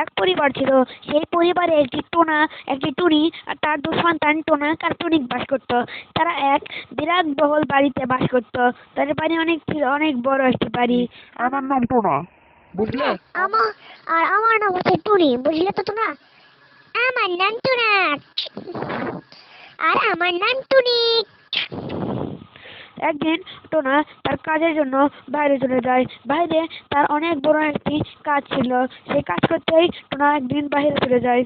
এক পরিবার ছিল। সেই পরিবারে একটি টোনা, একটি টুনি আর তার দু সন্তান টোনা আর টুনি বাস করত। তারা এক বিরাট বহুল বাড়িতে বাস করত। তাদের বাড়ি অনেক ছিল, অনেক বড় একটি বাড়ি। আমার নাম টোনা, বুঝলে? আমার নাম হচ্ছে টুনি, বুঝলে তো তোমরা? আমার নাম টোনা আর আমার নাম টুনি। একদিন টোনা তার কাজের জন্য বাইরে চলে যায়। বাইরে তার অনেক বড় একটি কাজ ছিল। সেই কাজ করতেই টোনা একদিন বাইরে চলে যায়।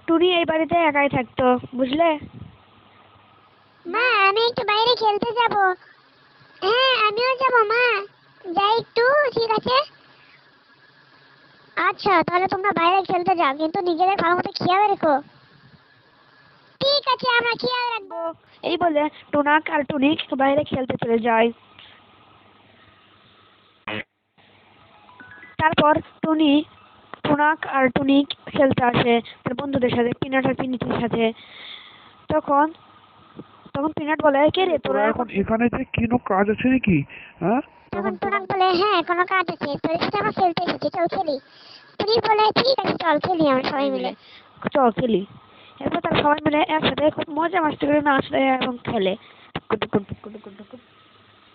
টুনি এই বাড়িতে একাই থাকতো, বুঝলে? মা, আমি একটু বাইরে খেলতে যাব। হ্যাঁ, আমিও যাব মা। যাই একটু, ঠিক আছে? আচ্ছা, তাহলে তোমরা বাইরে খেলতে যাও, কিন্তু নিজেদের ভালো মতো খেয়াল রেখো। ঠিক আছে, আমরা খেয়াল রাখবো। এই বলে টোনা আর টুনি বাইরে খেলতে চলে যায়। তারপর টোনা আর টুনি খেলতে আসে তার বন্ধুদের সাথে, পিনাট আর পিনিটির সাথে। তখন পিনাট বলে, কে রে তোরা এখন এখানে যে কোনো কাজ আছে নাকি? হ্যাঁ? তখন টোনা বলে, হ্যাঁ, কোনো কাজ আছে, তোর সাথে আমরা খেলতে এসেছি, চল খেলি। টুনি বলে, ঠিক আছে, চল খেলি আমরা সবাই মিলে। চল খেলি। এরপর তারা সবাই মিলে একসাথে খুব মজা মাস্তি করে নাচ দেয় এবং খেলে।